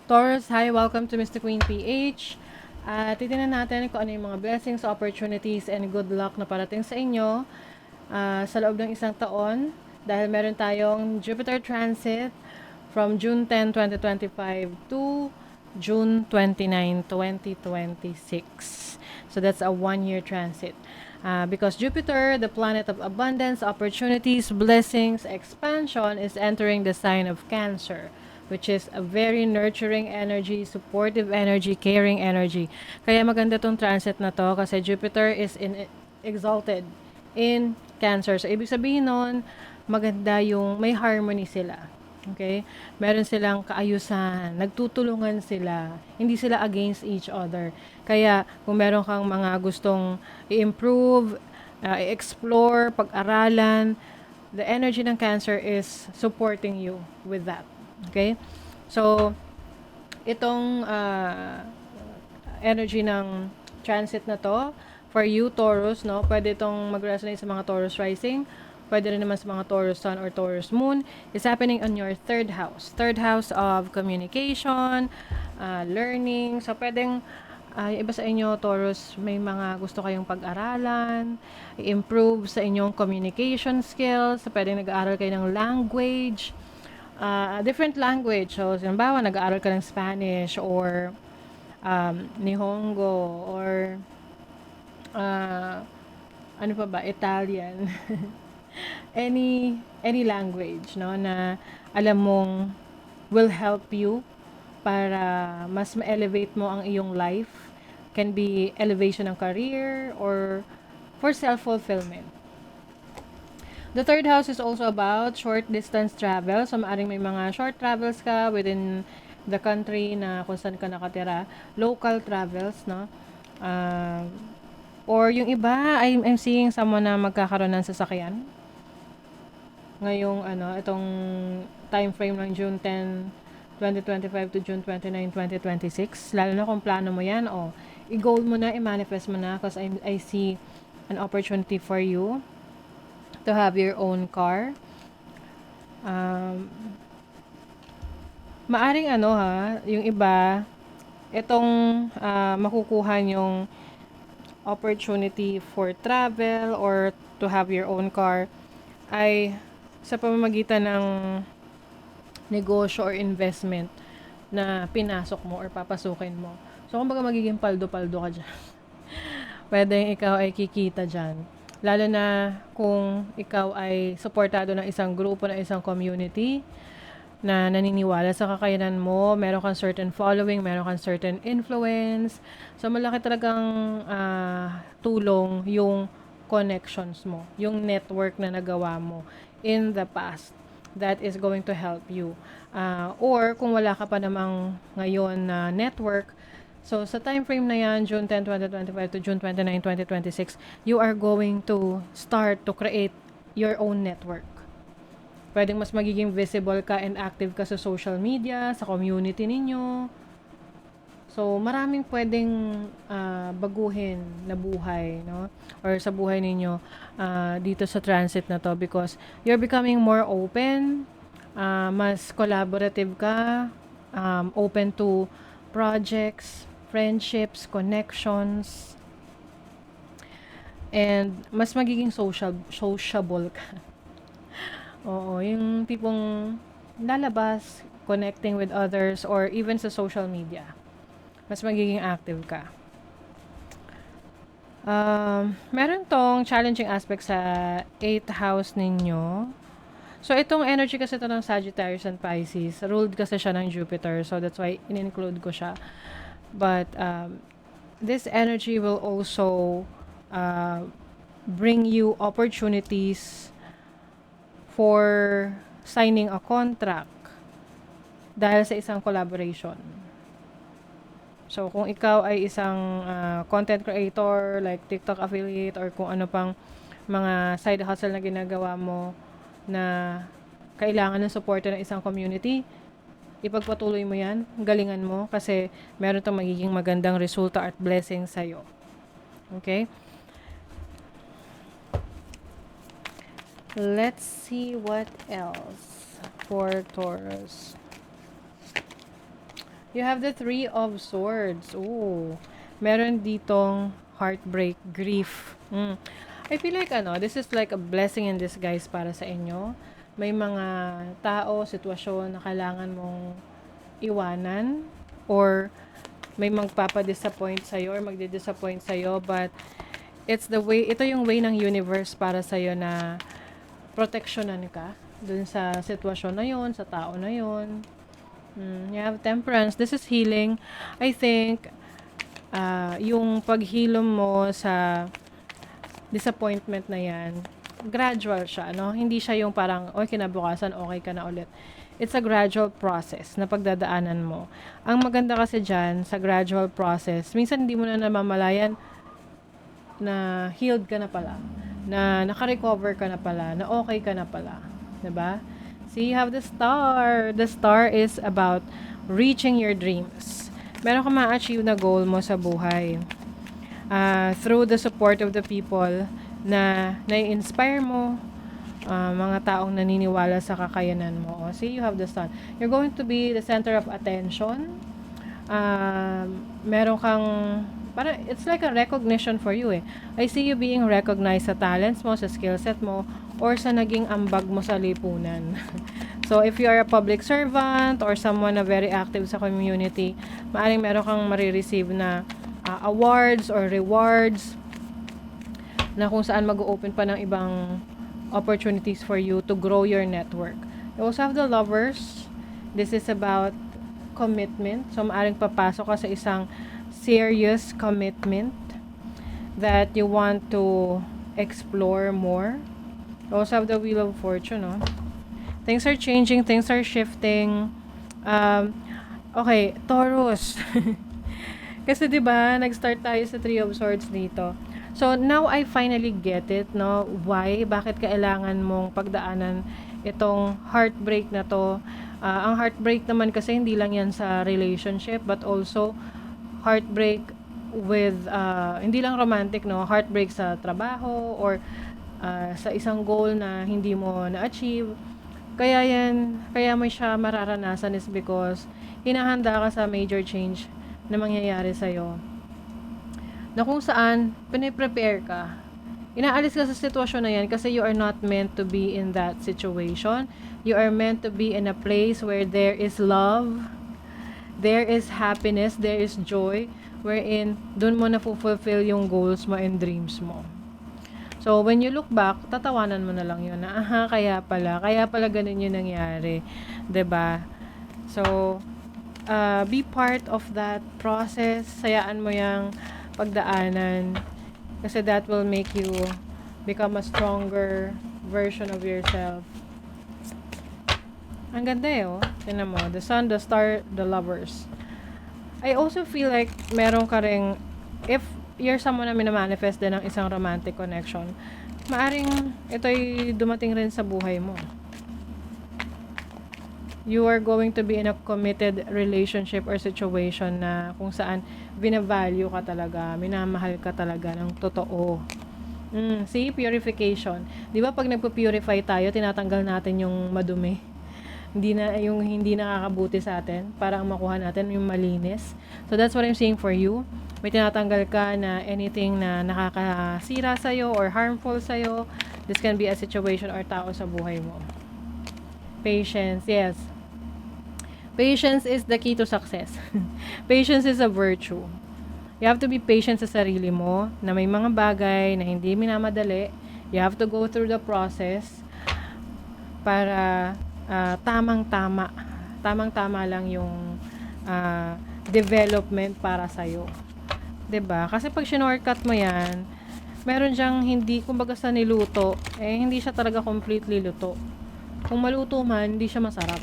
Taurus, hi! Welcome to Mr. Queen PH. Titingnan natin kung ano yung mga blessings, opportunities, and good luck na parating sa inyo sa loob ng isang taon. Dahil meron tayong Jupiter transit from June 10, 2025 to June 29, 2026. So that's a one-year transit. Because Jupiter, the planet of abundance, opportunities, blessings, expansion, is entering the sign of Cancer, which is a very nurturing energy, supportive energy, caring energy. Kaya maganda tong transit na to kasi Jupiter is exalted in Cancer. So, ibig sabihin nun, maganda yung may harmony sila. Okay? Meron silang kaayusan, nagtutulungan sila, hindi sila against each other. Kaya, kung meron kang mga gustong i-improve, i-explore, pag-aralan, the energy ng Cancer is supporting you with that. Okay? So, itong energy ng transit na to, for you, Taurus, no? Pwede itong mag-resonate sa mga Taurus rising. Pwede rin naman sa mga Taurus sun or Taurus moon. It's happening on your third house. Third house of communication, learning. So, pwedeng yung iba sa inyo, Taurus, may mga gusto kayong pag-aralan, i-improve sa inyong communication skills. So, pwedeng nag-aaral kayo ng language, different language. So, halimbawa, nag-aaral ka ng Spanish or Nihongo or ano pa ba, Italian. any language, no, na alam mong will help you para mas ma-elevate mo ang iyong life. Can be elevation ng career or for self-fulfillment. The third house is also about short distance travel. So, maaring may mga short travels ka within the country na kung saan ka nakatira. Local travels, no? Or yung iba, I'm seeing someone na magkakaroon ng sasakyan. Ngayong, itong time frame ng June 10, 2025 to June 29, 2026. Lalo na kung plano mo yan, i-goal mo na, i-manifest mo na because I see an opportunity for you to have your own car. Maaring yung iba, itong makukuha yung opportunity for travel or to have your own car ay sa pamamagitan ng negosyo or investment na pinasok mo or papasukin mo. So, kumbaga magiging paldo-paldo ka dyan. Pwedeng ikaw ay kikita dyan. Lalo na kung ikaw ay suportado ng isang grupo, ng isang community na naniniwala sa kakayanan mo, meron kang certain following, meron kang certain influence. So, malaki talagang tulong yung connections mo, yung network na nagawa mo in the past that is going to help you. Or kung wala ka pa namang ngayon na network, so sa time frame na yan, June 10, 2025 to June 29, 2026, you are going to start to create your own network. Pwedeng mas magiging visible ka and active ka sa social media, sa community ninyo. So, maraming pwedeng baguhin na buhay, no? Or sa buhay ninyo dito sa transit na to because you're becoming more open, mas collaborative ka, open to projects, friendships, connections, and mas magiging sociable ka. Oo, yung tipong lalabas, connecting with others, or even sa social media. Mas magiging active ka. Meron tong challenging aspect sa 8th house ninyo. So, itong energy kasi ito ng Sagittarius and Pisces. Ruled kasi siya ng Jupiter. So, that's why in-include ko siya. But, this energy will also bring you opportunities for signing a contract dahil sa isang collaboration. So, kung ikaw ay isang content creator, like TikTok affiliate, or kung ano pang mga side hustle na ginagawa mo na kailangan ng suporta ng isang community, ipagpatuloy mo yan, galingan mo, kasi meron itong magiging magandang resulta at blessing sa'yo. Okay? Let's see what else for Taurus. You have the Three of Swords. Ooh. Meron ditong heartbreak, grief. I feel like this is like a blessing in disguise para sa inyo. May mga tao, sitwasyon na kailangan mong iwanan or may magpapa-disappoint sa'yo or magdi-disappoint sa'yo, but ito yung way ng universe para sa'yo na proteksyonan ka dun sa sitwasyon na yon, sa tao na yon. You have Temperance. This is healing. I think, yung paghilom mo sa disappointment na yan, gradual siya, no? Hindi siya yung parang, kinabukasan, okay ka na ulit. It's a gradual process na pagdadaanan mo. Ang maganda kasi dyan, sa gradual process, minsan hindi mo na namamalayan na healed ka na pala, na naka-recover ka na pala, na okay ka na pala. Diba? See, you have the Star. The Star is about reaching your dreams. Meron ka ma-achieve na goal mo sa buhay. Through the support of the people na nai-inspire mo, mga taong naniniwala sa kakayanan mo. See, you have the Sun. You're going to be the center of attention. Meron kang, parang it's like a recognition for you eh. I see you being recognized sa talents mo, sa skill set mo, or sa naging ambag mo sa lipunan. So, if you are a public servant or someone na very active sa community, maaaring meron kang marireceive na awards or rewards na kung saan mag-open pa ng ibang opportunities for you to grow your network. You also have the Lovers. This is about commitment. So, maaaring papasok ka sa isang serious commitment that you want to explore more. You also have the Wheel of Fortune, no? Things are changing, things are shifting. Okay, Taurus. Kasi 'di ba, nag-start tayo sa Three of Swords dito. So now I finally get it, no? Why? Bakit kailangan mong pagdaanan itong heartbreak na to? Ang heartbreak naman kasi hindi lang 'yan sa relationship, but also heartbreak with hindi lang romantic, no? Heartbreak sa trabaho or sa isang goal na hindi mo na-achieve. Kaya may siya mararanasan is because hinahanda ka sa major change na mangyayari sa'yo. Na kung saan, piniprepare ka. Inaalis ka sa sitwasyon na yan kasi you are not meant to be in that situation. You are meant to be in a place where there is love, there is happiness, there is joy, wherein dun mo na fulfill yung goals mo and dreams mo. So, when you look back, tatawanan mo na lang yun na, kaya pala ganun yung nangyari. 'Di ba? So, be part of that process. Sayaan mo yung pagdaanan kasi that will make you become a stronger version of yourself. Ang ganda eh, oh. Tingnan mo, the Sun, the Star, the Lovers. I also feel like meron ka ring, if you're someone na minamanifest din ng isang romantic connection, maaring ito'y dumating rin sa buhay mo. You are going to be in a committed relationship or situation na kung saan binavalue ka talaga, minamahal ka talaga ng totoo. See, purification. Di ba pag nagpo-purify tayo, tinatanggal natin yung madumi. Yung hindi nakakabuti sa atin para makuha natin yung malinis. So that's what I'm saying for you. May tinatanggal ka na anything na nakakasira sa'yo or harmful sa'yo. This can be a situation or tao sa buhay mo. Patience, yes. Patience is the key to success. Patience is a virtue. You have to be patient sa sarili mo na may mga bagay na hindi minamadali. You have to go through the process para tamang-tama. Tamang-tama lang yung development para sa'yo. 'Di ba? Kasi pag shortcut mo 'yan, meron diyang hindi, kumbaga sa niluto, hindi siya talaga completely luto. Kung maluto man, hindi siya masarap.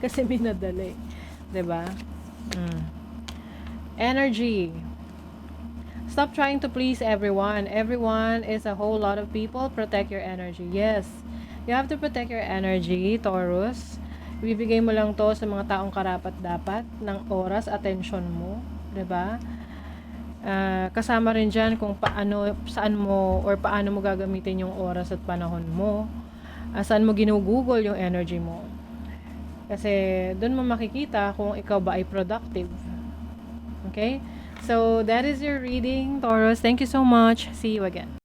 Kasi minadali. 'Di ba? Energy. Stop trying to please everyone. Everyone is a whole lot of people. Protect your energy. Yes. You have to protect your energy, Taurus. Ibibigay mo lang to sa mga taong karapat-dapat ng oras, attention mo. 'Di ba? Kasama rin dyan kung saan mo or paano mo gagamitin yung oras at panahon mo. Saan mo ginugugol yung energy mo. Kasi doon mo makikita kung ikaw ba ay productive. Okay? So, that is your reading, Taurus. Thank you so much. See you again.